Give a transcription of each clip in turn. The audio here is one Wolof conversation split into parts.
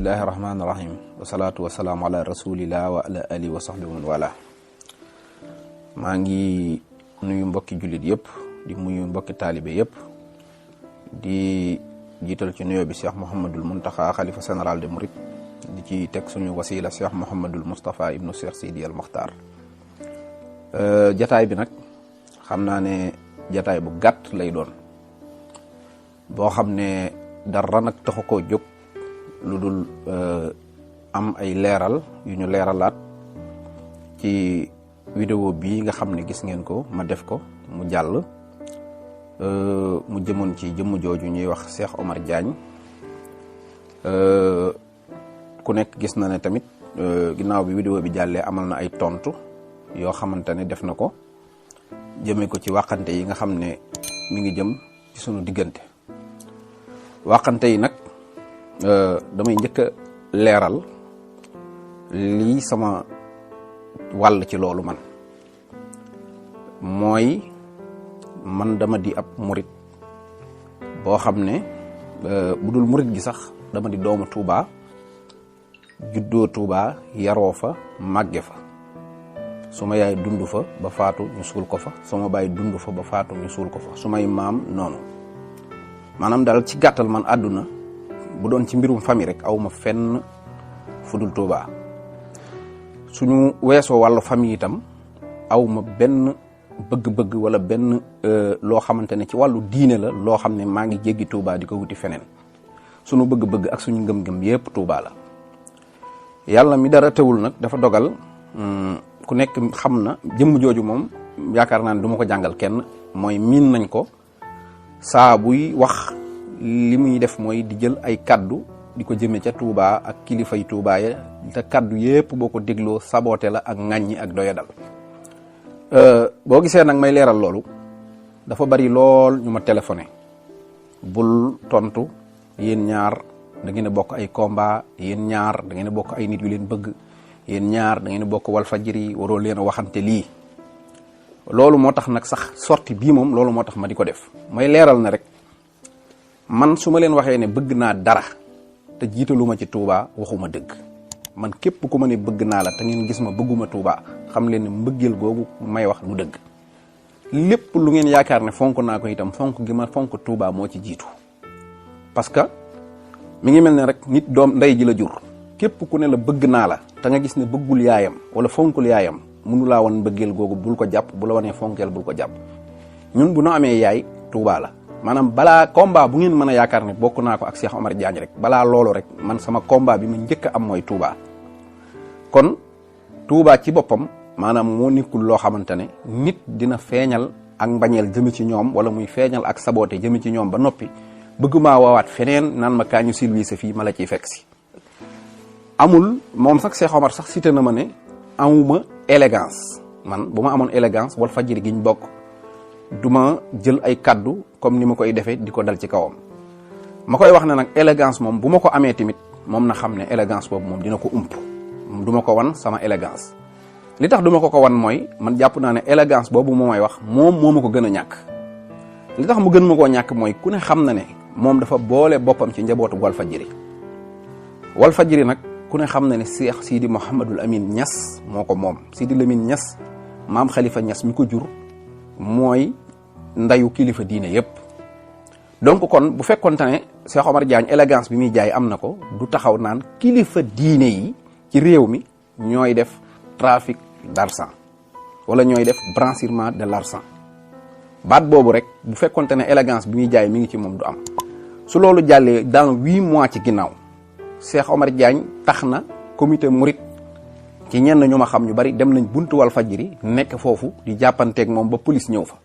bismillahi rahmaani rahim wasalaatu wasalaamu ala rasulillah wa ala alihi wa sahbihi wa man wala maa ngi nuyu mbokki jullit yëpp di nuyu mbokki taalibe yëpp di jiital ci nuyoo bi Cheikh Mouhamadul Muntaxa xalifa général de Mouride di ci teg suñu wasila Cheikh Mouhamadul Moustapha ibnu Cheikh Sidi al Mokhtar jataay bi nag xam naa ne jataay bu gàtt lay doon boo xam ne dara nag taxu koo jóg lu dul am ay leeral yu ñu leeralaat ci vidéo bii nga xam ne gis ngeen ko ma def ko mu jàll mu jëmoon ci jëmm jooju ñuy wax Cheikh Omar Diagne ku nekk gis na ne tamit ginnaaw bi vidéo bi jàllee amal na ay tontu yoo xamante ne def na ko jëmee ko ci waxante yi nga xam ne mi ngi jëm ci sunu diggante waxante yi nag damay njëkk a leeral lii sama wàll ci loolu mooy man dama di ab murit boo xam ne bu dul murit gi sax dama di doomu Touba juddoo Touba yaroo fa màgge fa suma yaay dund fa ba faatu ñu suul ko fa suma baay dund fa ba faatu ñu suul ko fa sumay maam noonu maanaam daal ci gàttal man àdduna bu doon ci mbirum famille rek awma fenn fu dul Touba suñu weesoo wàllu famille itam awma benn bëgg-bëgg wala benn loo xamante ne ci wàllu diine la loo xam ne maa ngi jéggi Touba di ko wuti feneen suñu bëgg-bëgg ak suñu ngëm-ngëm yépp Touba la yàlla mi dara teewul nag dafa dogal ku nekk xam na jëmm jooju moom yaakaar naa ne du ma ko jàngal kenn mooy miin nañ ko saa buy wax li muy def mooy di jël ay kaddu di ko jëmee ca Touba ak kilifay Touba ya te kaddu yépp boo ko dégloo saboote la ak ŋàññi ak doyadal boo gisee nag may leeral loolu dafa bari lool ñu ma téléphoné bul tontu yéen ñaar da ngeen a bokk ay combat yéen ñaar da ngeen a bokk ay nit yu leen bëgg yéen ñaar da ngeen a bokk Walfadjri waroo leen a waxante lii loolu moo tax nag sax sortie bii moom loolu moo tax ma di ko def may leeral na rek man su ma leen waxee ne bëgg naa dara te jiitaluma ci Touba waxuma dëgg man képp ku ma ne bëgg naa la te ngeen gis ma bëgguma Touba xam leen ne mbëggeel googu may wax du dëgg lépp lu ngeen yaakaar ne fonk naa ko itam fonk gi ma fonk Touba moo ci jiitu parce que mi ngi mel ne rek nit doom ndey ji la jur képp ku ne la bëgg naa la te nga gis ne bëggul yaayam wala fonkul yaayam mënu laa wan mbëggeel googu bul ko jàpp bu la wanee fonkeel bul ko jàpp ñun bu nu amee yaay Touba la maanaam balaa combat bu ngeen mën a yaakaar ne bokk naa ko ak Cheikh Omar Diagne rek balaa loolu rek man sama combat bi ma njëkk a am mooy Touba kon Touba ci boppam maanaam moo nekkul loo xamante ne nit dina feeñal ak mbañeel jëme ci ñoom wala muy feeñal ak saboté jëme ci ñoom ba noppi bëgg maa waawaat feneen naan ma kaa ñu silwiise fii ma la ciy fekk si amul moom sax Cheikh Omar sax cité na ma ne amuma élégance man bu ma amoon élégance Walfadjri gi ñu bokk du ma jël ay kaddu comme ni ma koy defee di ko dal ci kawam ma koy wax ne nag élégance moom bu ma ko amee tamit moom na xam ne élégance boobu moom dina ko ump du ma ko wan sama élégance li tax du ma ko wan mooy man jàpp naa ne élégance boobu moo may wax moom moo ma ko gën a ñàkk li tax mu gën ma koo ñàkk mooy ku ne xam na ne moom dafa boole boppam ci njabootu Walfadjri nag ku ne xam na ne Cheikh Sidi Mouhamadul Amin Niass moo ko moom Sidi Lamine Niass maam Khalifa Niass mi ko jur mooy ndayu kilifa diine yépp donc kon bu fekkonte ne Cheikh Omar Diagne élégance bi muy jaay am na ko du taxaw naan kilifa diine yi ci réew mi ñooy def trafic d'argent wala ñooy def blanchiment de l'argent baat boobu rek bu fekkonte ne élégance bi muy jaay mi ngi ci moom du am su loolu jàllee dans 8 mois ci ginnaaw Cheikh Omar Diagne tax na comité Mouride ci ñenn ñu ma xam ñu bari dem nañ buntu Walfadjri nekk foofu di jàppanteeg moom ba police ñëw fa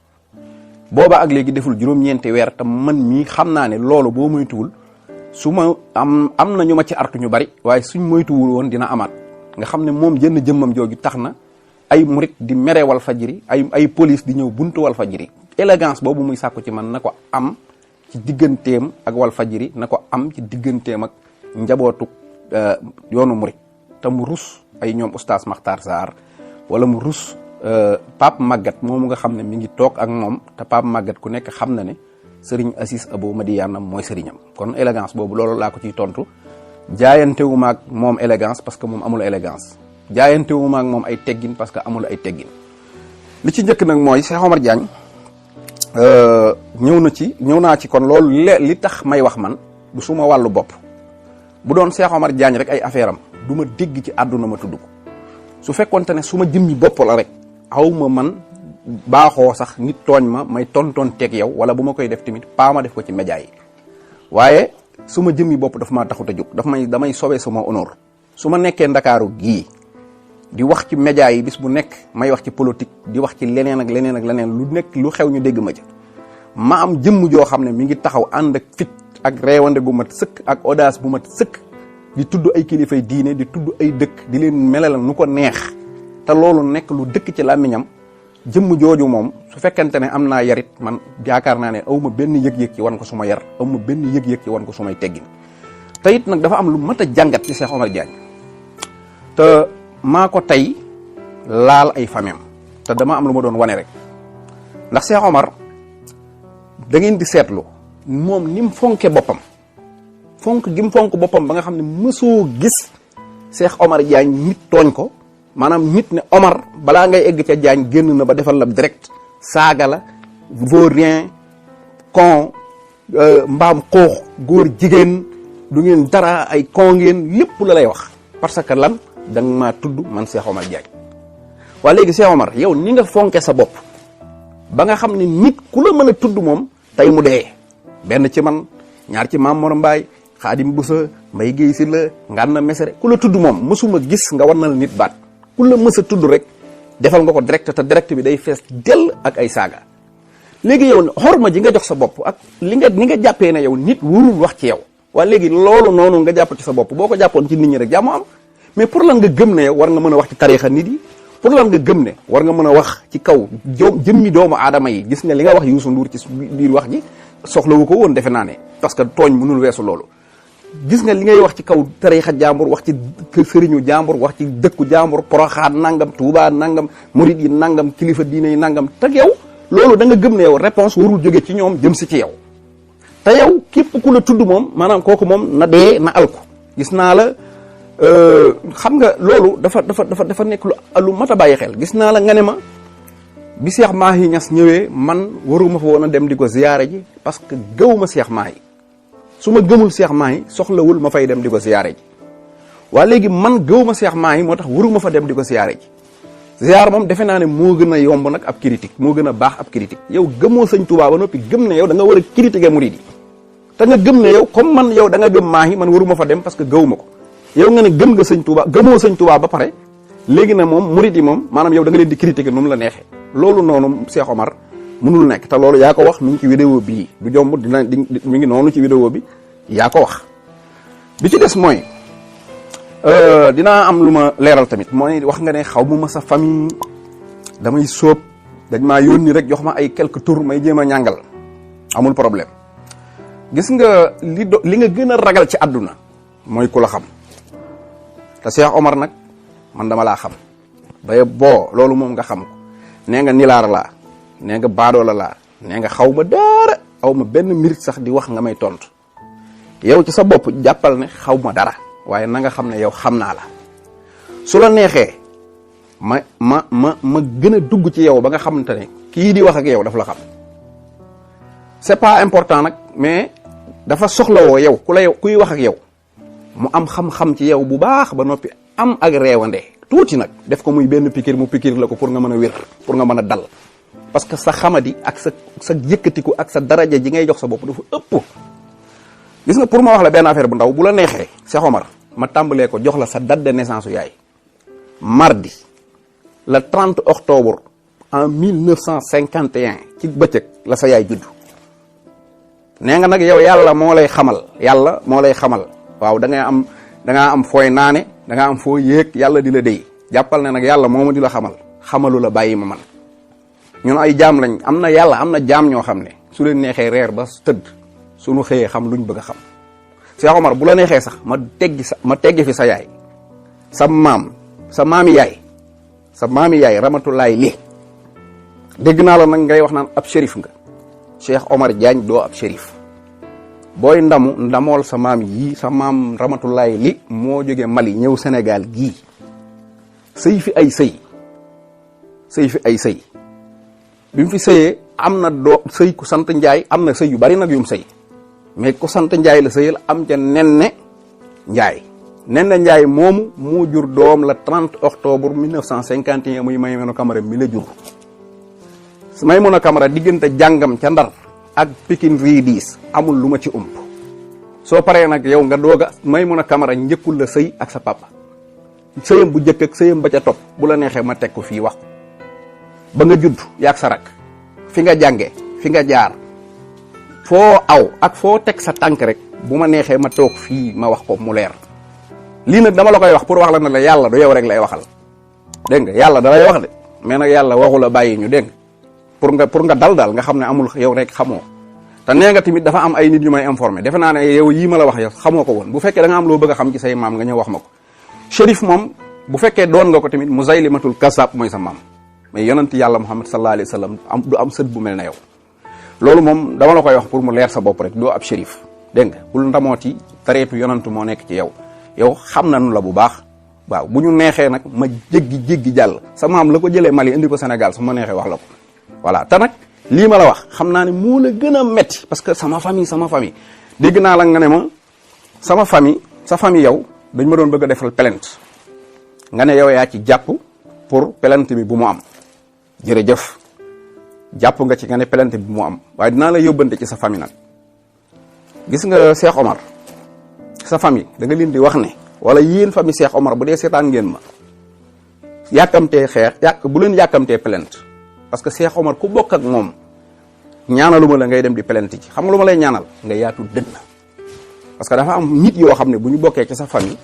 booba ak léegi deful juróom-ñeenti weer te man mii xam naa ne loolu boo moytuwul su ma am na ñu ma ci artu ñu bari waaye suñ moytuwul woon dina amaat nga xam ne moom jënn jëmmam jooju tax na ay Mouride di mere Walfadjri ay police di ñëw buntu Walfadjri élégance boobu muy sàkku ci man na ko am ci digganteem ak Walfadjri na ko am ci digganteem ak njabootu yoonu Mouride te mu rus ay ñoom oustaz Makhtar Sarr wala mu rus Pape Maguette moomu nga xam ne mi ngi toog ak moom te Pape Maguette ku nekk xam na ne Serigne Assis Abo Madiyana mooy sëriñam kon élégance boobu loolu laa ko ciy tontu jaayantewuma ak moom élégance parce que moom amul élégance, jaayantewuma ak moom ay teggin parce que amul ay teggin. li ci njëkk nag mooy Cheikh Omar Diagne ñëw naa ci kon loolu li tax may wax man du suma wàllu bopp. bu doon Cheikh Omar Diagne rek ay affaire am du ma dégg ci àdduna ma tudd ko su fekkonte ne su ma jëmmi bopp la rek aw ma man baaxoo sax nit tooñ ma may tontoon teeg yow wala bu ma koy def tamit paa ma def ko ci média yi waaye su ma jëmmi bopp daf maa taxut a jóg damay sowe sama honneur. su ma nekkee ndakaaru gii di wax ci média yi bis bu nekk may wax ci politique di wax ci leneen ak leneen ak leneen lu nekk lu xew ñu dégg ma ca ma am jëmm joo xam ne mi ngi taxaw ànd ak fit ak reewande gu mat sëkk ak audace bu mat sëkk di tudd ay kilifay diine di tudd ay dëkk di leen melal nu ko neex te loolu nekk lu dëkk ci làmmiñam jëmm jooju moom su fekkente ne am naa yarit man yaakaar naa ne aw ma benn yëg-yëg ci wan ko suma yar aw ma benn yëg-yëg ci wan ko sumay teggin te it nag dafa am lu mat a jàngat ci Cheikh Omar Diagne te maa ko tey laal ay famem te dama am lu ma doon wane rek ndax Cheikh Omar da ngeen di seetlu moom ni mu fonke boppam fonk gi mu fonk boppam ba nga xam ne mësoo gis Cheikh Omar Diagne nit tooñ ko maanaam nit ne Omar balaa ngay egg ca Diagne génn na ba defal la direct saaga la vaurien con mbaam xoox góor jigéen du ngeen dara ay con ngeen lépp la lay wax parce que lan da nga maa tudd man Cheikh Omar Diagne waa léegi Cheikh Omar yow ni nga fonke sa bopp ba nga xam ne nit ku la mën a tudd moom tey mu dee benn ci man ñaar ci Maam Mor Mbaay Xaadim Busa Mbay Géey Si la Ngànna Mesere ku la tudd moom mësuma gis nga war na la nit baat ku la mës a tudd rek defal nga ko direct te direct bi day fees dell ak ay saaga léegi yow xorma ji nga jox sa bopp ak ni nga jàppee ne yow nit warul wax ci yow waa léegi loolu noonu nga jàpp ci sa bopp boo ko jàppoon ci nit ñi rek jàmm am mais pour lan nga gëm ne yow war nga mën a wax ci tariixa nit yi pour lan nga gëm ne war nga mën a wax ci kaw jëmmi doomu aadama yi gis nga li nga wax Youssou Ndour ci biir wax ji soxlawu ko woon defe naa ne parce que tooñ mënul weesu loolu gis nga li ngay wax ci kaw tariixa jàmbur wax ci sëriñu jàmbur wax ci dëkku jàmbur Poroxaan nangam Tuubaa nangam murid yi nangam kilifa diine yi nangam te yow loolu da nga gëm ne yow réponse warul jóge ci ñoom jëm si ci yow te yow képp ku la tudd moom maanaam kooku moom na dee na alku gis naa la xam nga loolu dafa nekk lu mat a bàyyi xel gis naa la nga ne ma bi Cheikh Mahi Niass ñëwee man waruma fa woon a dem di ko ziyaare ji parce que gëwuma Cheikh Mahi su ma gëmul Cheikh Mahi soxlawul ma fay dem di ko ziyaare ji waa léegi man gëwuma Cheikh Mahi moo tax waruma fa dem di ko ziyaare ji ziyaar moom defe naa ne moo gën a yomb nag ab critique moo gën a baax ab critique yow gëmoo sëñ Touba ba noppi gëm ne yow da nga war a critiquer murid yi te nga gëm ne yow comme man yow da nga gëm Mahi man waruma fa dem parce que gëwuma ko yow nga ne gëm nga sëñ Touba gëmoo sëñ Touba ba pare léegi na moom murid yi moom maanaam yow da nga leen di critiquer nu mu la neexee loolu noonu Cheikh Omar mënul nekk te loolu yaa ko wax mi ngi ci vidéo bii du jomb mi ngi noonu ci vidéo bi yaa ko wax bi ci des mooy dinaa am lu ma leeral tamit mooy wax nga ne xaw ma sa famille damay sóob dañ maa yónni rek jox ma ay quelques tours may jéem a ñàngal amul problème gis nga li nga gën a ragal ci àdduna mooy ku la xam te Cheikh Omar nag man dama laa xam baye boo loolu moom nga xam ko nee nga nilaar laa nee nga baadoola laa nee nga xaw ma dara aw ma benn minute sax di wax nga may tontu yow ci sa bopp jàppal ne xaw ma dara waaye na nga xam ne yow xam naa la su la neexee ma gën a dugg ci yow ba nga xamante ne kii di wax ak yow daf la xam c'est pas important nag mais dafa soxlawoo yow kuy wax ak yow mu am xam-xam ci yow bu baax ba noppi am ak reewande tuuti nag def ko muy benn pikir mu pikir la ko pour nga mën a wér pour nga mën a dal parce que sa xamadi ak sa yëkkatiku ak sa daraja ji ngay jox sa bopp dafa ëpp gis nga pour ma wax la benn affaire bu ndaw bu la neexee Cheikh Omar ma tàmbalee ko jox la sa date de naissance yaay mardi le 30 octobre en 1951 ci bëccëg la sa yaay judd nee nga nag yow yàlla moo lay xamal waaw da ngaa am fooy naane da ngaa am foo yéeg yàlla di la déy jàppal ne nag yàlla moomu di la xamalu la bàyyi ma man ñun ay jaam lañ am na jaam ñoo xam ne su leen neexee reer ba tëdd suñu xëyee xam luñ bëgg a xam Cheikh Omar bu la neexee sax ma teggi fi sa yaay sa maami yaay Ramatulaay li dégg naa la nag ngay wax naan ab shérif nga Cheikh Omar Diagne doo ab shérif booy ndamool sa maam yii sa maam Ramatulaay li moo jóge Mali ñëw Sénégal gii sëy fi ay sëy bi mu fi sëyee am na sëy ku sant Njaay am na sëy yu bari nag yum sëy mais ku sant Njaay la sëyal am ca Nenne Njaay moomu moo jur doom la 30 octobre 1951 muy Maymuna Kamara mi la jur Maymuna Kamara diggante jàngam ca Ndar ak Pikine Ridis amul lu ma ci ump soo paree nag yow nga doog a Maymuna Kamara njëkkul la sëy ak sa papa sëyam bu njëkk ak sëyam ba ca topp bu la neexee ma teg ko fii wax ba nga judd yaag sa rak fi nga jànge fi nga jaar foo aw ak foo teg sa tànk rek bu ma neexee ma toog fii ma wax ko mu leer lii nag dama la koy wax pour wax la ne la yàlla du yow rek lay waxal dégg nga yàlla da lay wax de mais nag yàlla waxu la bàyyi ñu dégg nga pour nga dal daal nga xam ne amul yow rek xamoo te nee nga tamit dafa am ay nit yu may informé defe naa ne yow yii ma la wax yow xamoo ko woon bu fekkee da nga am loo bëgg a xam ci say maam nga ñëw wax ma ko Chérif moom bu fekkee doon nga ko tamit Musaylimatul Kazzab mooy sa maam mais yonent yàlla Muhammad sallallahu alayhi wa sallam du am sët bu mel ne yow loolu moom dama la koy wax pour mu leer sa bopp rek doo ab Chérif dégg nga bul ndamooti tareetu yonent moo nekk ci yow xam nañu la bu baax waaw bu ñu neexee nag ma jéggi jàll sa maam la ko jëlee Mali indi ko Sénégal su ma neexee wax la ko voilà te nag lii ma la wax xam naa ne moo la gën a metti parce que sama famille dégg naa la nga ne ma sa famille yow dañ ma doon bëgg a defal plainte nga ne yow yaa ci jàpp pour plainte bi bu mu am jërëjëf jàpp nga ci nga ne plainte bi bu mu am waaye dinaa la yóbbante ci sa famille nag gis nga Cheikh Omar sa famille da nga leen di wax ne wala yéen famille Cheikh Omar bu dee seetaan ngeen ma bu leen yàkkamtee plainte parce que Cheikh Omar ku bokk ak moom ñaanaluma la ngay dem di plainte ci xam nga lu ma lay ñaanal nga yaatu dënn parce que dafa am nit yoo xam ne bu ñu bokkee ci sa famille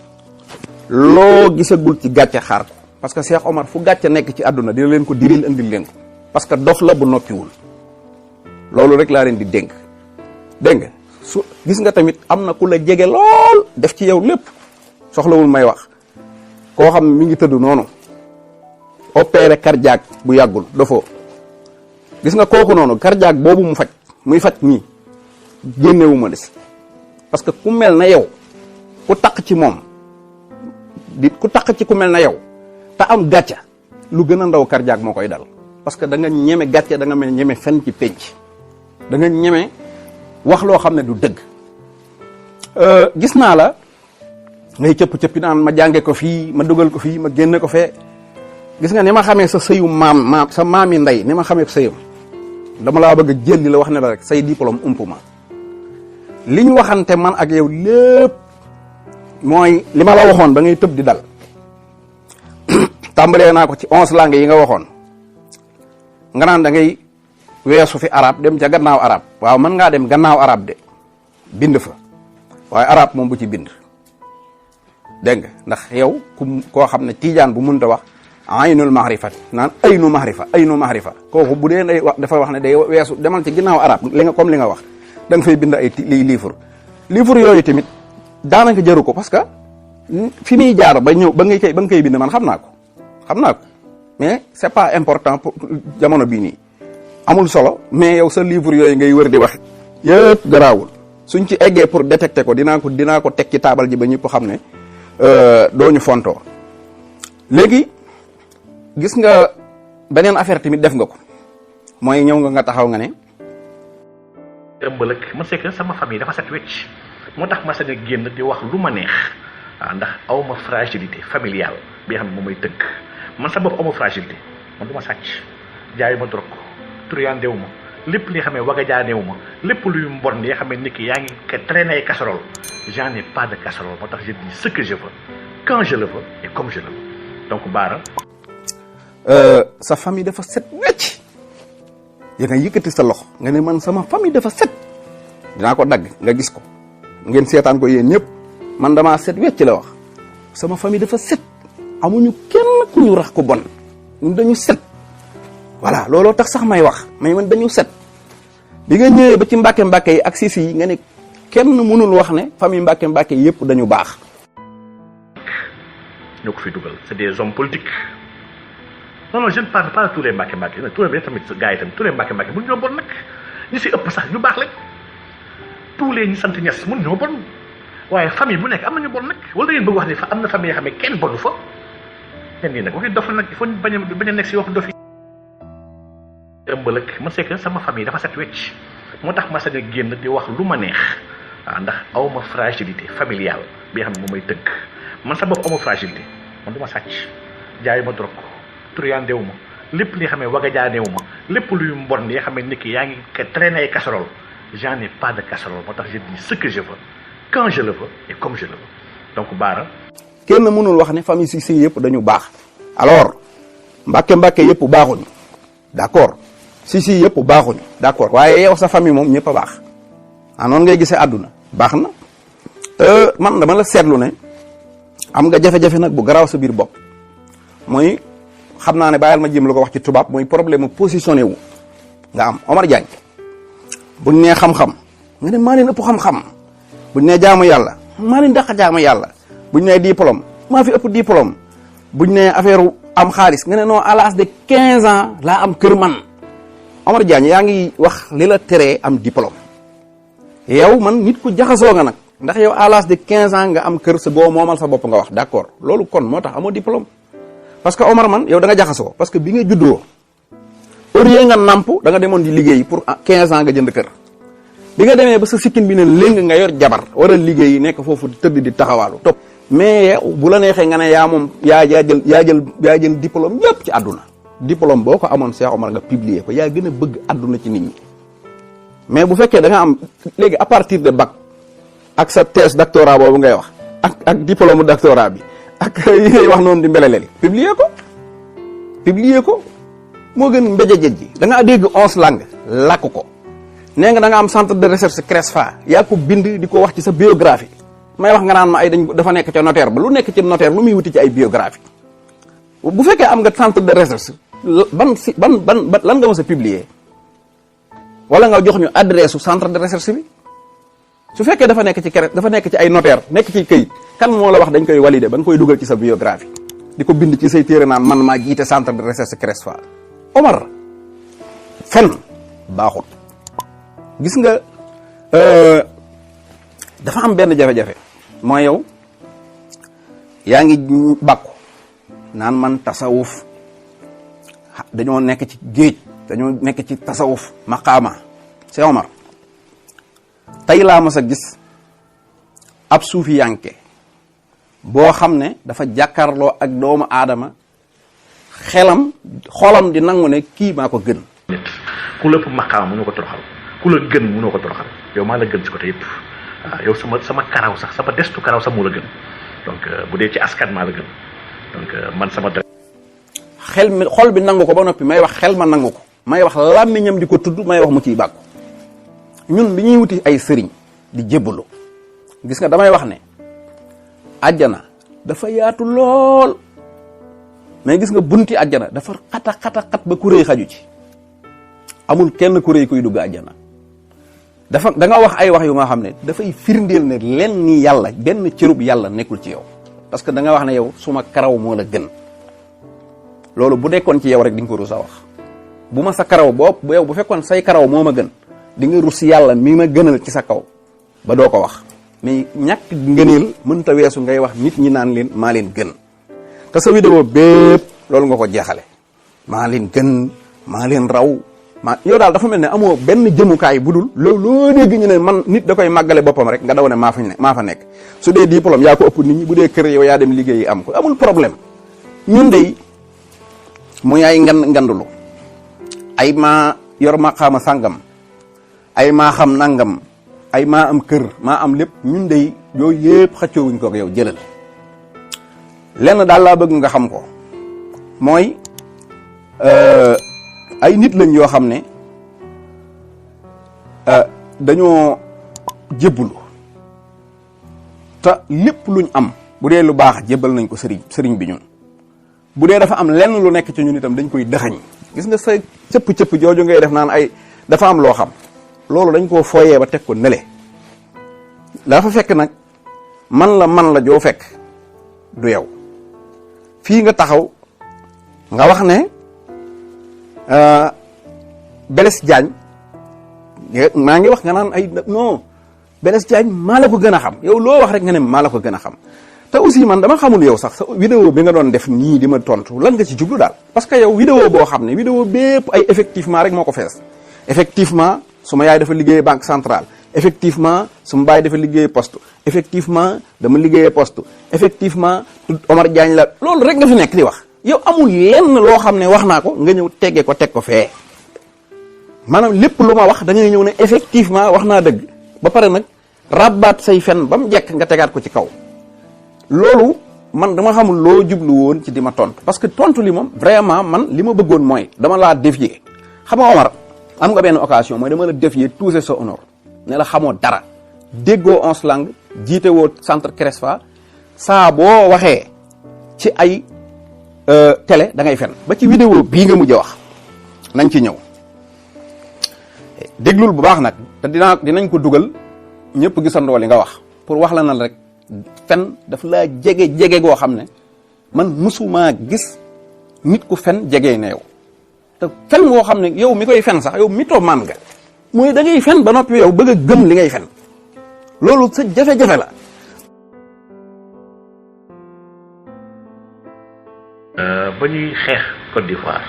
loo gisagul ci gàcce xaar ko parce que Cheikh Omar fu gàcce nekk ci àdduna dina leen ko diril andil leen ko parce que dof la bu noppiwul loolu rek laa leen di dénk dégg nga gis nga tamit am na ku la jege lool def ci yow lépp soxlawul may wax koo xam mi ngi tëdd noonu opéré cardiaque bu yàggul dafoo gis nga kooku noonu cardiaque boobu muy faj nii génnewu ma des parce que ku mel na yow ku taq ci moom ku taq ci ku mel na yow te am gàcca lu gën a ndaw cardiaque moo koy dal parce que da nga ñeme gàcce da nga mel ñeme fen ci penc da nga ñeme wax loo xam ne du dëgg gis naa la ngay cëpp-cëppi naan ma jànge ko fii ma dugal ko fii ma génne ko fee gis nga ni ma xamee sa sëyu maam sa maami ndey ni ma xamee sëyam dama laa bëgg a jël li la wax ne la rek say diplôme ump ma li ñu waxante man ak yow lépp mooy li ma la waxoon ba ngay tëb di dal tàmbalee naa ko ci 11 langues yi nga waxoon nga naan da ngay weesu fi arab dem ca gannaaw arab waaw mën ngaa dem gannaaw arab de bind fa waaye arab moom bu ci bind dégg nga ndax yow koo xam ne tiijaan bu mënta wax aynul mahrifa naan aynu mahrifa kooku bu dee day wax dafa wax ne day weesu demal ci ginnaaw arab li nga wax da nga fay bind ay livre yooyu tamit daanaka jaru ko parce que fi muy jaar ba ñëw ba nga koy bind man xam naa ko mais c'est pas important pour jamono bii nii amul solo mais yow sa livre yooyu ngay wër di wax yëpp garaawul suñ ci eggee pour détecter ko dinaa ko teg ci taabal ji ba ñëpp xam ne dooñu fontoo léegi gis nga beneen affaire tamit def nga ko mooy ñëw nga taxaw nga ne ëmbalëg man c'est que sama famille dafa set wecc moo tax ma sañ a génn di wax lu ma neex waaw ndax awma fragilité familiale bi xam ne moom may tënk man sa bopp awma fragilité man du ma sàcc jaayu ma drogue turyandewu ma lépp li nga xam ne waga jaanewu ma lépp luy mbon li nga xam ne nit ki yaa ngi traîner ay casserole j'en ai pas de casserole moo tax je dis ce que je veux quand je le veux et comme je le veux donc Bara sa famille dafa set wecc ya nga yëkkati sa loxo nga ne man sama famille dafa set dinaa ko dagg nga gis ko ngeen seetaan ko yéen ñëpp man damaa set wecc la wax sama famille dafa set amuñu kenn ku ñu rax ko bon ñun dañu set voilà looloo tax sax may wax mais man dañu set bi nga ñëwee ba ci mbàkke yi ak sisi yi nga ne kenn mënul wax ne famille mbàkke yëpp dañu baax ñoo ko fi dugal c'est des hommes politiques non je ne parle pas de tous les mbàkke tous les tamit gars yi tamit tous les mbàkke bu ñu ñoo bon nag ñi si ëpp sax ñu baax lañ tous les ñi sant Niass mun ñoo bon waaye famille bu nekk am nañu bon nag wala da ngeen bëgg wax ne fa am na famille yoo xam ne kenn bonu fa ñen nii nag waxi dof la nag il faut bañ a nekk si wax dof yi ëmbal ak man c'est que sama famille dafa set wecc moo tax ma sañ a génn di wax lu ma neex waaw ndax awma fragilité familiale bi nga xam ne moom may tënk man sa bopp awma fragilité man du ma sàcc jaayu ma drogue turyandewu ma lépp li nga xam ne waga jaanewu ma lépp luy mbon li nga xam ne nit ki yaa ngi traîner ay casserole j'en ai pas de casserole moo tax je dis ce que je veux quand je le veux et comme je le veux donc Bara kenn mënul wax ne famille Cissé yëpp dañu baax alors mbàkke yëpp baaxuñu d'accord Cissé yëpp baaxuñu d'accord waaye yow sa famille moom ñëpp a baax noonu ngay gisee àdduna baax na man dama la seetlu ne am nga jafe-jafe nag bu garaaw sa biir bopp mooy xam naa ne bàyyil ma jéem la ko wax ci tubaab mooy problème positionné wu nga am Omar Diagne buñ nee xam-xam nga ne maa leen ëpp xam-xam buñ nee jaamu yàlla maa leen dàq jaamu yàlla buñ nee diplôme maa fi ëpp diplôme buñ nee affaire am xaalis nga ne non à l'âge de 15 ans laa am kër man Omar Diagne yaa ngi wax li la teree am diplôme yow man nit ku jaxasoo nga nag ndax yow à l'âge de 15 ans nga am kër sa boo moomal sa bopp nga wax d'accord loolu kon moo tax amoo diplôme parce que Omar man yow da nga jaxasoo parce que bi nga juddoo au lieu nga namp da nga demoon di liggéey pour 15 ans nga jënd kër bi nga demee ba sa sikkin bi ne léegi nga yor jabar war a liggéey nekk foofu tëdd di taxawaalu topp mais yow bu la neexee nga ne yaa moom yaa jël diplôme yëpp ci àdduna diplôme boo ko amoon Cheikh Omar nga publier ko yaa gën a bëgg àdduna ci nit ñi mais bu fekkee da nga am léegi à partir de bac ak sa thèse doctorat boobu ngay wax ak diplôme doctorat bi ak yi ngay wax noonu di mbeleleli publier ko moo gën mbéjejej ji da ngaa dégg 11 langues làkk ko nee nga da nga am centre de recherche CRESFA yaa ko bind di ko wax ci sa biographie may wax nga naan ma ay dafa nekk ca notaire ba lu nekk ci notaire lu muy wuti ci ay biographie bu fekkee am nga centre de recherche ban lan nga mës a publier wala nga jox ñu adresse su centre de recherche bi su fekkee dafa nekk ci ay notaire nekk ci këyit kan moo la wax dañ koy valider ba nga koy dugal ci sa biographie di ko bind ci say téere naan man maa jiite centre de recherche CRESFA Omar fen baaxut gis nga dafa am benn jafe-jafe mooy yow yaa ngi bàkku naan man tasawuf dañoo nekk ci géej dañoo nekk ci tasawuf maqaama c'est Omar tey laa mas a gis ab suufi yanke boo xam ne dafa jàkkaarloo ak doomu aadama xolam di nangu ne kii maa ko gën nit ku la ëpp maqaama mënoo ko toroxal ku la gën mënoo ko toroxal yow maa la gën ci côté yëpp waaw yow sama karaw sax sama destu karaw sax moo la gën donc bu dee ci askan maa la gën donc man sama xol bi nangu ko ba noppi may wax xel ma nangu ko may wax làmmiñam di ko tudd may wax mu ciy bàkku ñun bi ñuy wuti ay sëriñ di jébbalu gis nga damay wax ne àjjana dafa yaatu lool mais gis nga bunti àjjana dafa xat ba ku réy xaju ci amul kenn ku réy kuy dugg àjjana da nga wax ay wax yu nga xam ne dafay firndeel ne len ni yàlla benn cërub yàlla nekkul ci yow parce que da nga wax ne yow suma karaw moo la gën loolu bu nekkoon ci yow rek di nga ko rus a wax bu ma sa karaw yow bu fekkoon say karaw moo ma gën di nga rus yàlla mi ma gënal ci sa kaw ba doo ko wax mais ñàkk ngëneel mënta weesu ngay wax nit ñi naan leen maa leen gën te sa vidéo bépp loolu nga ko jeexale maa leen gën maa leen raw yow daal dafa mel ne amoo benn jëmukaay bu dul loo dégg ñu ne man nit da koy màggale boppam rek nga daw ne maa fa nekk su dee diplôme yaa ko ëpp nit ñi bu dee kër yow yaa dem liggéeyi am ko amul problème ñun dey muy ay ngandulu ay maa yor maqaama sàngam ay maa xam nangam ay maa am kër maa am lépp ñun dey yooyu yëpp xëccoowuñ ko ak yow jëlal lenn daal laa bëgg nga xam ko mooy ay nit lañ yoo xam ne dañoo jébbalu te lépp luñ am bu dee lu baax jébbal nañ ko sëriñ bi ñun bu dee dafa am lenn lu nekk ci ñun itam dañ koy dëxañ gis nga sa cëpp jooju ngay def naan ay dafa am loo xam loolu dañ koo fooyee ba teg ko nele dafa fekk nag man la joo fekk du yow fii nga taxaw nga wax ne Blaise Diagne maa ngi wax nga naan ay non Blaise Diagne maa la ko gën a xam yow loo wax rek nga ne maa la ko gën a xam te aussi man dama xamul yow sax sa vidéo bi nga doon def nii di ma tontu lan nga ci jublu daal parce que yow vidéo boo xam ne vidéo bépp ay effectivement rek moo ko fees effectivement suma yaay dafa liggéey banque centrale effectivement suma baay dafa liggéey poste effectivement dama liggéeyee poste effectivement Omar Diagne la loolu rek nga fi nekk di wax yow amul lenn loo xam ne wax naa ko nga ñëw teggee ko teg ko fee maanaam lépp lu ma wax da ngay ñëw ne effectivement wax naa dëgg ba pare nag rabaat say fen ba mu jekk nga tegaat ko ci kaw loolu man dama xamul loo jublu woon ci di ma tontu parce que tontu li moom vraiment man li ma bëggoon mooy dama laa défier xam nga Omar am nga benn occasion mooy dama la défier toucher sa honneur ne la xamoo dara déggoo 11 langues jiite woo centre Cresfa saa boo waxee ci ay télé da ngay fen ba ci vidéo bii nga mujj a wax nañ ci ñëw déglul bu baax nag te dinañ ko dugal ñëpp gisandoo li nga wax pour wax la na rek fen daf laa jege goo xam ne man musuma gis nit ku fen jege ne yow te fen goo xam ne yow mi koy fen sax yow mythomane nga mooy da ngay fen ba noppi yow bëgg a gëm li ngay fen loolu sa jafe-jafe la. ba ñuy xeex Côte d'Ivoire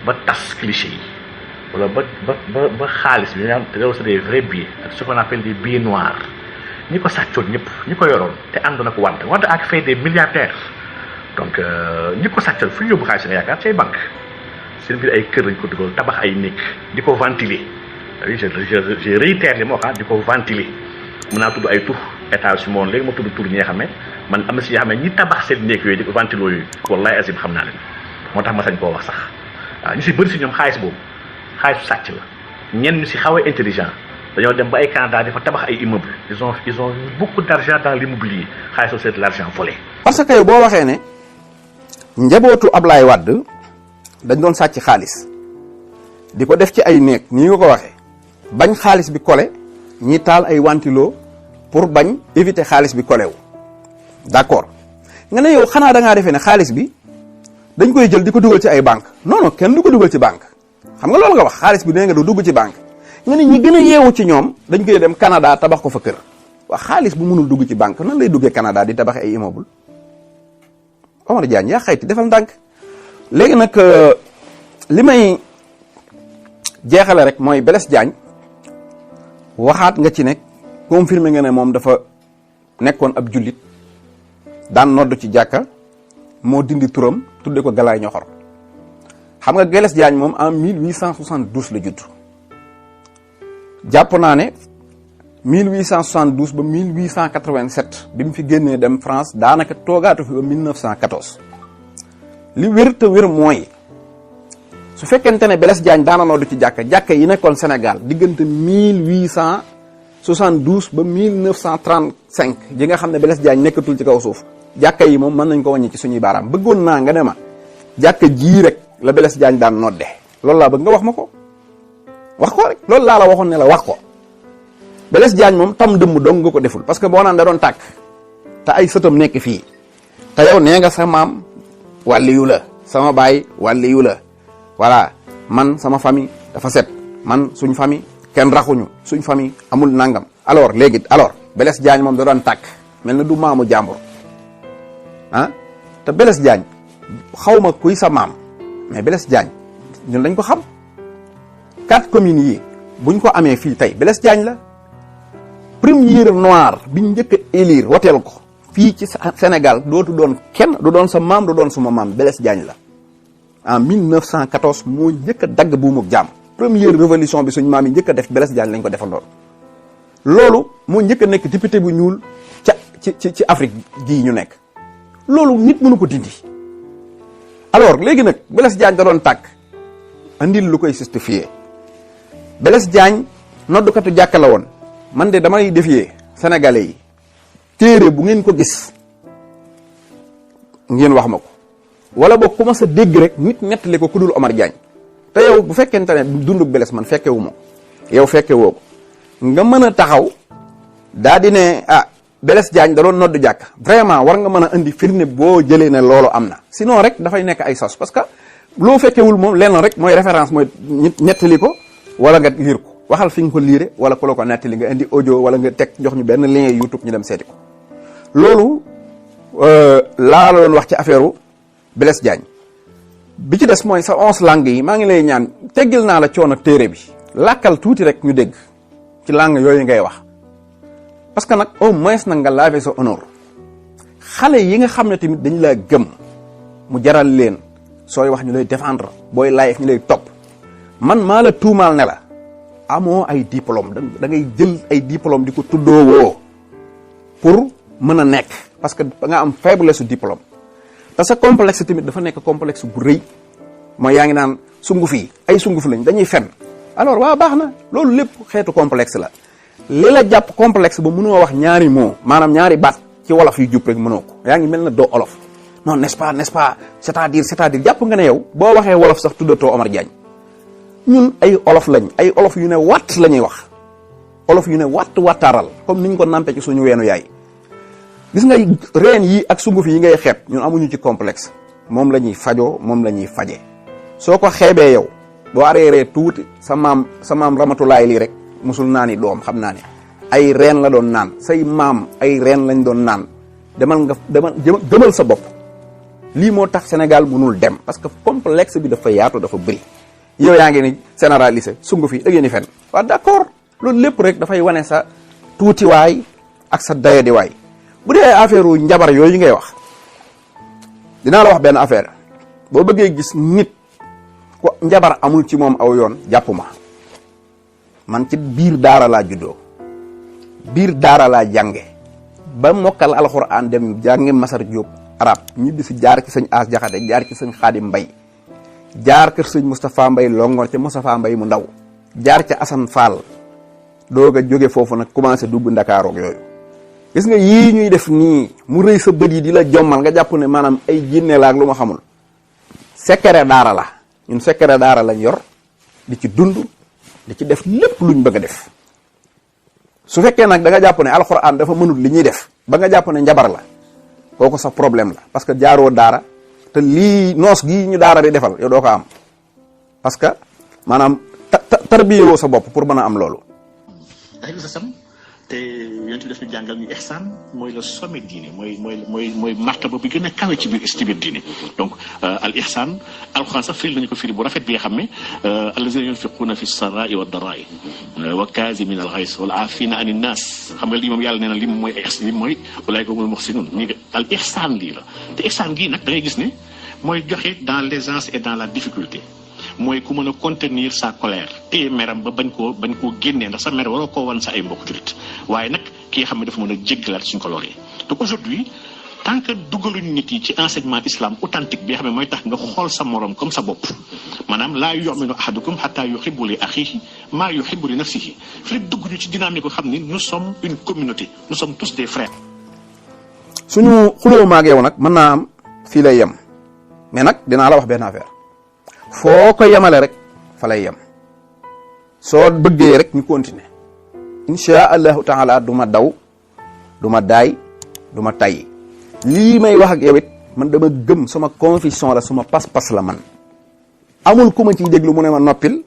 ba tas cliché yi wala ba xaalis bi ñu te c'est des vrais billets ak ce qu'on appelle des billets noirs ñi ko sàccoon ñëpp ñi ko yoroon te àndoon ak Wade ak fait des milliardaires donc ñi ko sàccoon fu ñu yóbbu xaalis nga yaakaar say banque seen biir ay kër lañ ko dugal tabax ay néeg di ko ventiler je réitère li ma wax di ko ventiler mën naa tudd ay tur état su ma woon léegi ma tudd tur ñi nga xam ne man am na si ñoo xam ne ñi tabax seen néeg yooyu di ko ventilo yooyu wallahi azim xam naa leen moo tax ma sañ koo wax sax waaw ñu si bëri si ñoom xaalis boobu xaalisu sàcc la ñenn ñu si xaw a intelligent dañoo dem ba ay Canada dafa tabax ay immeubles ils ont beaucoup d'argent dans l'immobilier xaalis c'est de l'argent volé. parce que boo waxee ne njabootu Ablaye Wade dañ doon sàcc xaalis di ko def ci ay néeg nii nga ko waxee bañ xaalis bi kole ñi taal ay wantilo pour bañ éviter xaalis bi kole wu d'accord nga ne yow xanaa da ngaa defee ne xaalis bi dañ koy jël di ko dugal ci ay banque non non kenn du ko dugal ci banque xam nga loolu nga wax xaalis bi nee nga du dugg ci banque nga ne ñi gën a yeewu ci ñoom dañ koy dem Canada tabax ko fa kër wax xaalis bu mënul dugg ci banque nan lay duggee Canada di tabax ay immeuble Omar Diagne yaa xayti defal ndànk léegi nag li may jeexale rek mooy Blaise Diagne waxaat nga ci nekk confirmé nga ne moom dafa nekkoon ab jullit daan nodd ci jàkka moo dindi turam tudde ko Galaay Ñoxor xam nga Blaise Diagne moom en 1872 la judd jàpp naa ne 1872 ba 1887 bi mu fi génnee dem France daanaka toogaatu fi ba 1914 li wér te wér mooy su fekkente ne Blaise Diagne daana noddu ci jàkka yi nekkoon Sénégal diggante 1872 ba 1935 ji nga xam ne Blaise Diagne nekkatul ci kaw suuf jàkka yi moom mën nañ ko wàññi ci suñuy baaraam bëggoon naa nga ne ma jàkka jii rek la Blaise Diagne daan nodde loolu laa bëgg nga wax ma ko wax ko rek loolu laa la waxoon ne la wax ko Blaise Diagne moom tam dëmm dong nga ko deful parce que boo naan da doon tàkk te ay sëtam nekk fii te yow nee nga sa maam wàlliyu la sama baay wàlliyu la voilà man sama famille dafa set man suñ famille kenn raxuñu suñ famille amul nangam alors léegi Blaise Diagne moom da doon tàkk mel na du maamu jàmbur ah te Blaise Diagne xaw ma kuy sa maam mais Blaise Diagne ñun dañ ko xam 4 communes yi buñ ko amee fii tey Blaise Diagne la premier noir biñ njëkk a élire woteel ko fii ci Sénégal dootu doon kenn du doon sa maam du doon suma maam Blaise Diagne la en 1914 moo njëkk a dagg buumuk jàmm première révolution bi suñ maam yi njëkk a def Blaise Diagne lañ ko defal loolu moo njëkk a nekk député bu ñuul ci Afrique gii ñu nekk loolu nit mënu ko dindi alors léegi nag Blaise Diagne da doon tàkk andil lu koy justifier Blaise Diagne noddukatu jàkka la woon man de damay défier sénégalais yi téere bu ngeen ko gis ngeen wax ma ko wala boog commencé dégg rek nit nettali ko ku dul Omar Diagne te yow bu fekkente ne dundu Blaise man fekke wu ma yow fekke woo ko nga mën a taxaw daa di ne Blaise Diagne da doon noddu jàkk vraiment war nga mën a indi firnde boo jëlee ne loolu am na sinon rek dafay nekk ay sos parce que loo fekkewul moom lenn rek mooy référence mooy nit nettali ko wala nga liir ko waxal fi nga ko liire wala ku la ko nettali nga indi audio wala nga teg jox ñu benn lien YouTube ñu dem seeti ko. loolu laa la doon wax ci affaire Blaise Diagne bi ci des mooy sa 11 langues yi maa ngi lay ñaan teggil naa la coono téere bi làkkal tuuti rek ñu dégg ci langue yooyu ngay wax parce que nag au moins nag nga laver sa honneur xale yi nga xam ne tamit dañ laa gëm mu jaral leen sooy wax ñu lay défendre booy live ñu lay topp man maa la tuumaal ne la amoo ay diplôme da ngay jël ay diplôme di ko tuddoo woo pour mën a nekk parce que da nga am faiblesse su diplôme te sa complexe tamit dafa nekk complexe bu rëy mooy yaa ngi naan sunguf yi ay sunguf lañ dañuy fen alors waaw baax na loolu lépp xeetu complexe la li la jàpp complexe ba mënoo wax ñaari mot maanaam ñaari baat ci wolof yu jub rek mënoo ko yaa ngi mel na doo olof non n'est-ce pas c'est-à-dire jàpp nga ne yow boo waxee wolof sax tuddatoo Omar Diagne ñun ay olof lañ ay olof yu ne watt la ñuy wax olof yu ne wattaaral comme ni ñu ko nampé ci suñu weenu yaay gis nga reen yi ak sunguf yi ngay xeeb ñun amuñu ci complexe moom la ñuy fajoo moom la ñuy fajee soo ko xeebee yow boo areeree tuuti sa maam ramatulaay lii rek musul naa ni doom xam naa ne ay reen la doon naan say maam ay reen lañ doon naan demal gëmal sa bopp lii moo tax Sénégal mënul dem parce que complexe bi dafa yaatu dafa bëri yow yaa ngi ni généralisé sunguf yi da ngeen ni fen waaw d'accord loolu lépp rek dafay wane sa tuutiwaay ak sa dayadiwaay bu dee affaire u njabar yooyu ngay wax dinaa la wax benn affaire boo bëggee gis nit ko njabar amul ci moom aw yoon jàpp ma man ci biir daara laa juddoo biir daara laa jànge ba mokkal alxuraan dem jànge Masar Jóob arab ñibbi si jaar ci sëñ As Jaxate jaar ci sëñ Xaadim Mbay jaar kër sëñ Moustapha Mbay Longoor ca Moustapha Mbay mu ndaw jaar ca Asan Fall doog a jóge foofu nag commencé dugg Ndakaarook yooyu gis nga yii ñuy def nii mu rëy sa bët yi di la jommal nga jàpp ne maanaam ay jinne la ak lu ma xamul secret daara la ñun secret daara lañ yor di ci dund di ci def lépp luñ bëgg a def su fekkee nag da nga jàpp ne alxuraan dafa mënul li ñuy def ba nga jàpp ne njabar la kooku sa problème la parce que jaaroo daara te lii noos gii ñu daara di defal yow doo ko am parce que maanaam tarbiyewoo sa bopp pour mën a am loolu. te yéen ci def ñu jàngal ñu ihsaan mooy le sommet diine mooy martaba bi gën a kawe ci biir diine donc al ihsaan alxuraan sax firi nañu ko firi bu rafet bi nga xam ne allazina yunfiquuna fi sarraai wa darraai wa kaazimina al ghays wal aafina ani naas xam nga lii moom yàlla nee na li mooy ihsaan li mooy ulaa'ika humul muhsinuun ñi al ihsaan lii la te ihsaan gii nag da ngay gis ne mooy joxe dans l'aisance et dans la difficulté mooy ku mën a contenir sa colère téye meram ba bañ koo génnee ndax sa mer waroo koo wan sa ay mbokk julit waaye nag ki nga xam ne dafa mën a jéggalaat suñ ko loree donc aujourd'hui tant que dugaluñ nit yi ci enseignement islam authentique bi nga xam ne mooy tax nga xool sa morom comme sa bopp maanaam laa yu'minu ahadukum hatta yuhibbu li akhihi maa yuhibbu li nafsihi fi dugg ñu ci dynamique ko xam ni nous sommes une communauté nous sommes tous des frères. suñu xuloo maag yow nag mën naa am fii lay yem mais nag dinaa la wax benn affaire foo ko yemale rek fa lay yem soo bëggee rek ñu continuer insha allahu taala du ma daw du ma daay du ma tay lii may wax ak yow it man dama gëm sama conviction la suma pas-pas la man amul ku ma ciy déglu mu ne ma noppil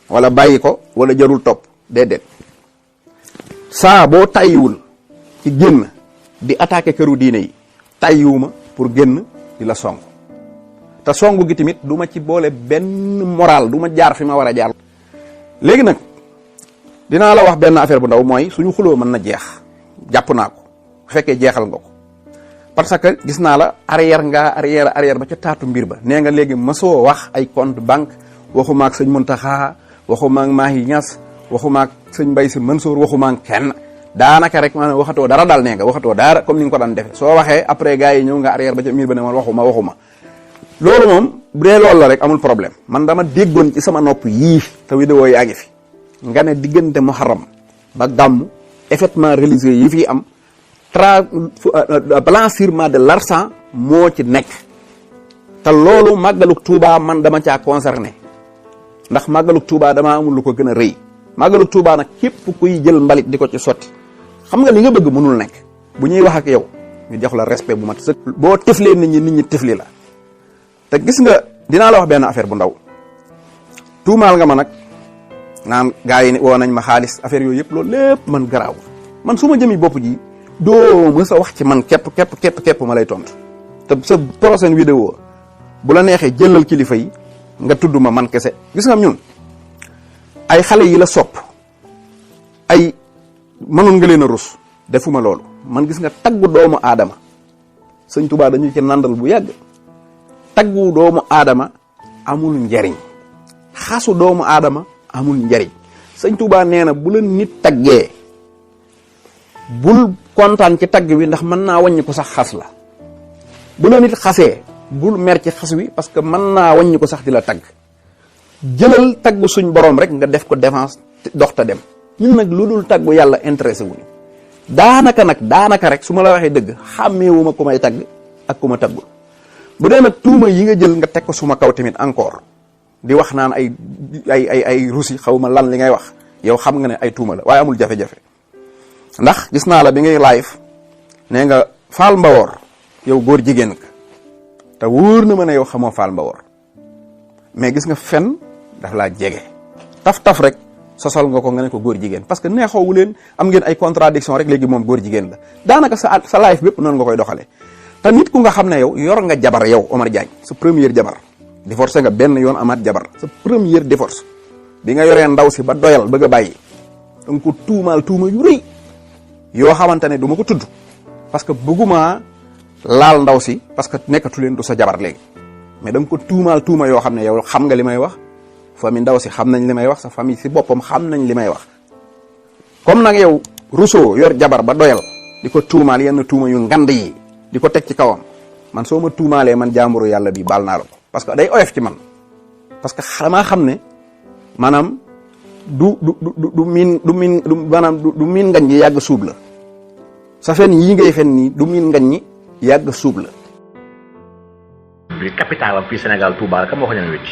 wala bàyyi ko wala jarul topp déedéet saa boo tàyyiwul ci génn di attaquer këru diine yi tàyyiwuma pour génn di la song te songu gi tamit du ma ci boole benn moral du ma jaar fi ma war a jaar. léegi nag dinaa la wax benn affaire bu ndaw mooy suñu xuloo mën na jeex jàpp naa ko bu fekkee jeexal nga ko parce que gis naa la arrière ba ca taatu mbir ba nee nga léegi mësoo wax ay compte banque waxuma ak sëñ Muntaxa waxuma ak Mahi Niass waxuma ak sëñ Mbay Si Mansour waxuma ak kenn daanaka rek maanaam waxatoo dara daal nee nga waxatoo dara comme ni nga ko daan defee soo waxee après gars yi ñëw nga arrière ba ca mbir ba ne man waxuma loolu moom bu dee loolu la rek amul problème man dama déggoon ci sama nopp yii te vidéo yaa ngi fi nga ne diggante muharram ba gàmmu effectivement religieux yi fii am blanchiment de l'argent moo ci nekk te loolu màggaluk Touba man dama caa concerné ndax màggaluk Touba damaa amul lu ko gën a rëy màggaluk Touba nag képp kuy jël mbalit di ko ci sotti xam nga li nga bëgg mënul nekk bu ñuy wax ak yow ñu jox la respect bu mat sëkk boo tiflee nit ñi tifli la te gis nga dinaa la wax benn affaire bu ndaw tuumaal nga ma nag naan gars yi ne woo nañ ma xaalis affaire yooyu yëpp loolu lépp man garaaw man su ma jëmi bopp ji doo mës a wax ci man képp ma lay tontu te sa prochaine vidéo bu la neexee jëlal kilifa yi nga tudd ma man kese gis nga ñun ay xale yi la sopp ay mënoon nga leen a rus defuma loolu man gis nga taggu doomu aadama sëñ Tuubaa dañu ci nandal bu yàgg taggu doomu aadama amul njariñ xasu doomu aadama amul njariñ sëñ Tuubaa nee na bu la nit taggee bul kontaan ci tagg wi ndax mën naa wàññi ko sax xas la bu la nit xasee bul mer ci xas wi parce que mën naa wàññi ko sax di la tagg jëlal taggu suñ borom rek nga def ko défense dox ta dem ñun nag lu dul taggu yàlla intéressé wuñu daanaka rek su ma la waxee dëgg xàmmeewuma ku may tagg ak ku ma taggul bu dee nag tuuma yi nga jël nga teg ko suma kaw tamit encore di wax naan ay rusi xaw ma lan li ngay wax yow xam nga ne ay tuuma la waaye amul jafe-jafe ndax gis naa la bi ngay live nee nga Fall Mbawor yow góor jigéen nga te wóor na ma ne yow xamoo Fall Mbawor mais gis nga fen daf laa jege taf rek sosal nga ko nga ne ko góor jigéen parce que neexoowu leen am ngeen ay contradiction rek léegi moom góor jigéen la daanaka sa live bépp noonu nga koy doxalee te nit ku nga xam ne yow yor nga jabar yow Omar Diagne sa première jabar divorcé nga benn yoon amaat jabar sa première divorce bi nga yoree ndaw si ba doyal bëgg a bàyyi danga ko tuumaal tuuma yu rëy yoo xamante ne du ma ko tudd parce que bëgguma laal ndaw si parce que nekkatu leen du sa jabar léegi mais da nga ko tuumaal tuuma yoo xam ne yow xam nga li may wax famille ndaw si xam nañ li may wax sa famille si boppam xam nañ li may wax comme nag yow Rousseau yor jabar ba doyal di ko tuumaal yenn tuuma yu ngand yi di ko teg ci kawam man soo ma tuumaalee man jàmburu yàlla bi baal naa la ko parce que day oyof ci man parce que xamaa xam ne maanaam du miin ngañ ñi yàgg suub la sa fen yii ngay fen nii du miin ngañ ñi yàgg suub la bi capital am fii Sénégal Touba la kam moo ko ñëw wécc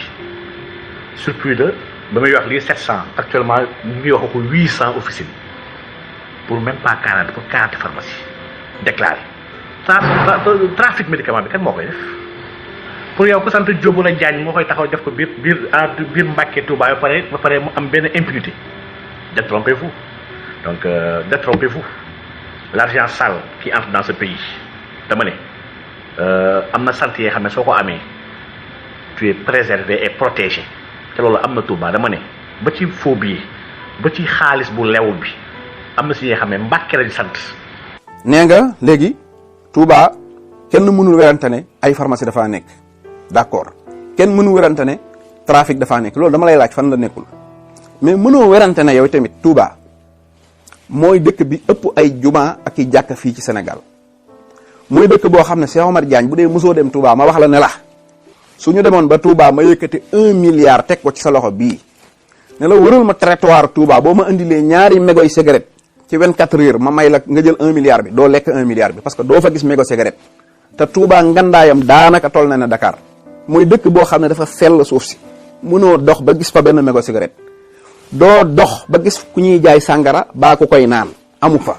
surplus de ba muy wax lii 700 actuellement ñu ngi wax ko 800 officines pour même pas 40 pour 40 pharmacie déclaré trafic médicament bi kan moo koy def pour yow ko sant Diop la Diagne moo koy taxaw def ko biir Mbàkke Touba ba pare mu am benn impunité détrompez-vous donc détrompez-vous l'argent sale qui entre dans ce pays dama ne am na sant yoo xam ne soo ko amee tu es préservé et protégé te loolu am na Touba dama ne ba ci faux billet ba ci xaalis bu lewul bi am na si yoo xam ne Mbàkke lañ sant. nee nga léegi Touba kenn mënul werante ne ay pharmacie dafaa nekk d'accord kenn mënul werante ne trafic dafaa nekk loolu dama lay laaj fan la nekkul mais mënoo werante ne yow tamit Touba mooy dëkk bi ëpp ay juma ak i jàkka fii ci Sénégal. muy dëkk boo xam ne Cheikh Omar Diagne bu dee mosoo dem Touba ma wax la ne la suñu demoon ba Touba ma yëkkati 1 milliard teg ko ci sa loxo bii ne la wëral ma trottoir Touba boo ma indilee ñaari mégoy cigarette ci 24 heures ma may la nga jël 1 milliard bi doo lekk 1 milliard bi parce que doo fa gis mégo cigarette te Touba ngandaayam daanaka toll na ne Dakar muy dëkk boo xam ne dafa sell suuf si mënoo dox ba gis fa benn mégo cigarette doo dox ba gis ku ñuy jaay sàngara baa ku koy naan amu fa.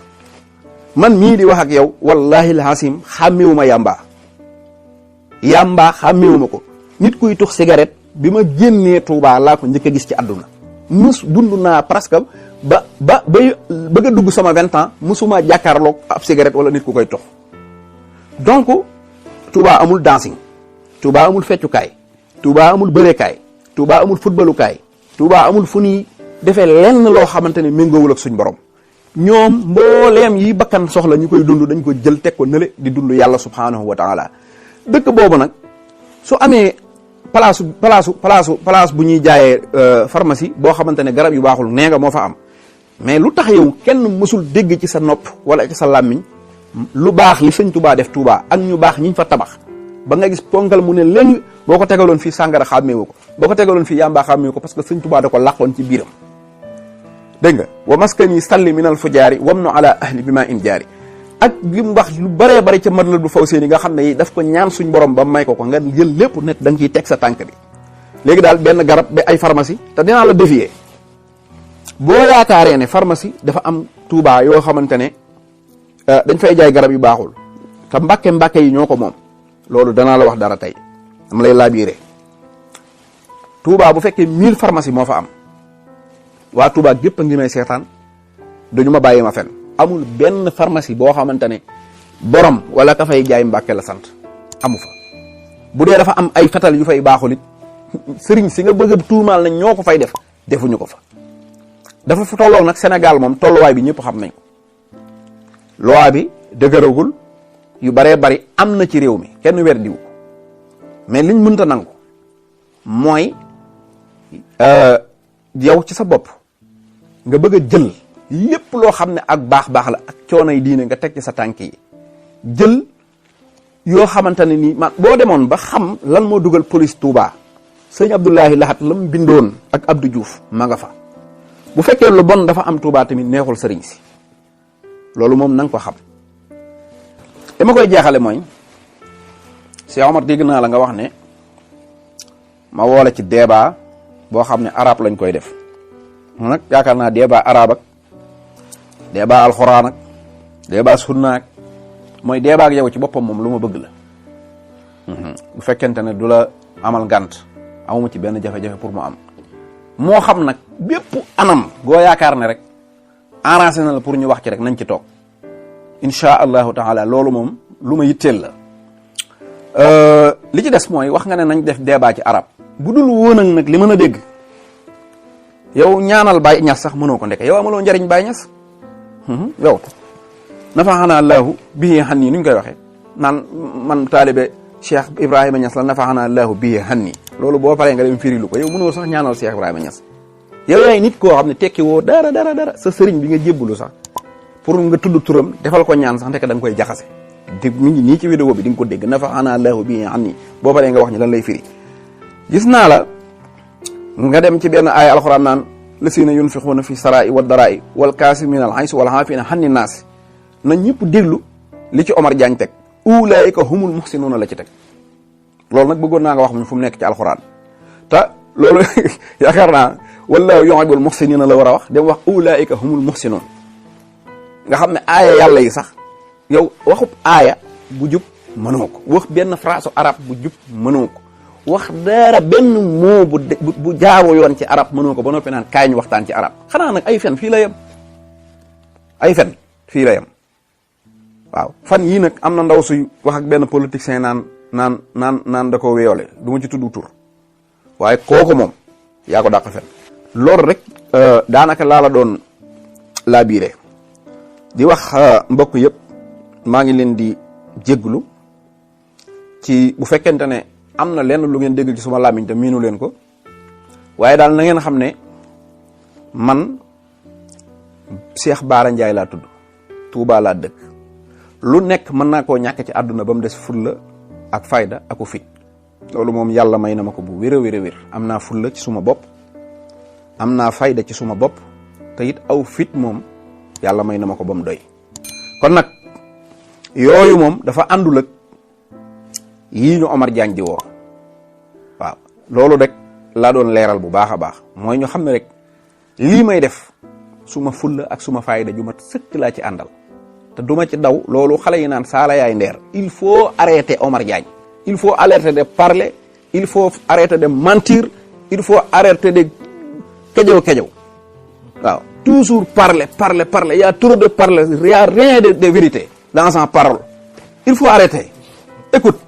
man mii di wax ak yow wallahi alhasim xàmmewuma yàmbaa xàmmewuma ko nit kuy tux cigarette bi ma génnee Touba laa ko njëkk a gis ci àdduna dund naa presque ba bëgg a dugg sama 20 ans musuma jàkkaarloog ab cigarette wala nit ku koy tux donc Touba amul dancing Touba amul feccukaay Touba amul bëreekaay Touba amul footballukaay Touba amul fu ñuy defee lenn loo xamante ne méngoowul ak suñ borom ñoom mbooleem yi bakkan soxla ñu koy dund dañ ko jël teg ko nële di dund yàlla subhanahu wa taala dëkk boobu nag su amee place bu ñuy jaayee pharmacie boo xamante ne garab yu baaxul nee nga moo fa am mais lu tax yow kenn mësul dégg ci sa nopp wala ci sa làmmiñ lu baax li sëñ Touba def Touba ak ñu baax ñiñ fa tabax ba nga gis ponkal mu ne léegi boo ko tegaloon fii sàngara xàmmeewu ko boo ko tegaloon fii yàmbaa xàmmeewu ko parce que sëñ Touba da ko làqoon ci biiram dégg nga wa maskani salli minal fujaari wamnu ala ahli bi ma in jaari ak li mu wax lu bëree bëri ca madlal bu faw seeni nga xam ne daf ko ñaan suñ borom ba may ko nga jël lépp net da nga ciy teg sa tànk bi léegi daal benn garab ba ay pharmacie te dinaa la défier boo yaakaaree ne pharmacie dafa am Touba yoo xamante ne dañ fay jaay garab yu baaxul te mbàkke yi ñoo ko moom loolu danaa la wax dara tey dama lay laabiré Touba bu fekkee 1000 pharmacie moo fa am waa Touba gépp a ngi may seetaan duñu ma bàyyi ma fen amul benn pharmacie boo xamante ne borom wala ka fay jaay Mbàkke la sant amu fa. bu dee dafa am ay fetal yu fay baaxul it sëriñ si nga bëgg a tuumaal nañ ñoo ko fay def defuñu ko fa. dafa fa tolloog nag Sénégal moom tolluwaay bi ñëpp xam nañ ko loi bi dëgëragul yu baree bari am na ci réew mi kenn weddiwu ko mais liñ mënta nangu mooy yow ci sa bopp nga bëgg a jël lépp loo xam ne ak baax la ak coonay diine nga teg ci sa tànk yi jël yoo xamante ne nii man boo demoon ba xam lan moo dugal police Touba sëñ Abdoulahi Lahat la mu bindoon ak Abdou Diouf ma nga fa bu fekkee lu bon dafa am Touba tamit neexul sëriñ si loolu moom na nga ko xam. li ma koy jeexale mooy Cheikh Omar dégg naa la nga wax ne ma woole ci débat boo xam ne arabe lañ koy def nag yaakaar naa débat arabe ak débat alxuraan ak débat sunna ak mooy débat ak yow ci boppam moom lu ma bëgg la bu fekkente ne du la amal ngant amuma ci benn jafe-jafe pour mu am moo xam nag bépp anam goo yaakaar ne rek arrangé na la pour ñu wax ci rek nañ ci toog insha allahu taala loolu moom lu ma yitteel la li ci des mooy wax nga ne nañ def débat ci arab bu dul woon ak nag li mën a dégg yow ñaanal Baye Niass sax mënoo ko ndeke yow amaloo njariñ Baye Niass yow nafaxanaa allahu bihi hanni nuñ koy waxee naan man taalibe Cheikh Ibrahima Niass la nafaxanaa allahu bihi hanni loolu boo paree nga dem firilu ko yow mënoo sax ñaanal Cheikh Ibrahima Niass yow yaay nit koo xam ne tekki woo dara sa sëriñ bi nga jébbalu sax pour nga tudd turam defal ko ñaan sax ndeke da nga koy jaxase te mi ngi nii ci vidéo bi di nga ko dégg nafaxanaa allahu bihi hanni boo paree nga wax ñu lan lay firi gis naa la nga dem ci benn aaya alxuraan naan lasina yunfiquuna fi sarai wa darai wal kaasimin al xays wal xaafina xanni naas na ñëpp déglu li ci Omar Diagne teg ulaika humul muxsinuuna la ci teg loolu nag bëggoon naa nga wax mu fu mu nekk ci alxuraan te loolu yaakaar naa wallahu yuhibbul muxsinina la war a wax dem wax ulaika humul muxsinuun nga xam ne aaya yàlla yi sax yow waxub aaya bu jub mënoo ko wax benn phrase arab bu jub mënoo ko wax dara benn moo bu jaaroo yoon ci arab mënoo ko ba noppi naan kaay ñu waxtaan ci arab xanaa nag ay fen fii la yem ay fen fii la yem waaw fan yii nag am na ndaw suy wax ak benn politicien naan da ko weyoole du ma ci tudd tur waaye kooku moom yaa ko dàq fen loolu rek daanaka laa la doon laa biire di wax mbokk yëpp maa ngi leen di jégglu ci bu fekkente ne am na lenn lu ngeen dégg ci suma làmmiñ te miinu leen ko waaye daal na ngeen xam ne man Cheikh Bara Ndiaye laa tudd Touba laa dëkk lu nekk mën naa koo ñàkk ci àdduna ba mu des fulla ak fayda aku fit loolu moom yàlla may na ma ko bu wér a wér am naa fulla ci suma bopp am naa fayda ci suma bopp te it aw fit moom yàlla may na ma ko ba mu doy kon nag yooyu moom dafa àndul ak yii ñu Omar Diagne di woo waaw loolu rek laa doon leeral bu baax a baax mooy ñu xam ne rek lii may def suma fulla ak suma fayda ju ma sëkk laa ci àndal te duma ci daw loolu xale yi naan saala yaay ndeer il faut arrêter Omar Diagne il faut arrêter de parler il faut arrêter de mentir il faut arrêter de kejew waaw toujours parler il y a trop de parler il y a rien de vérité dans sa parole il faut arrêter écoute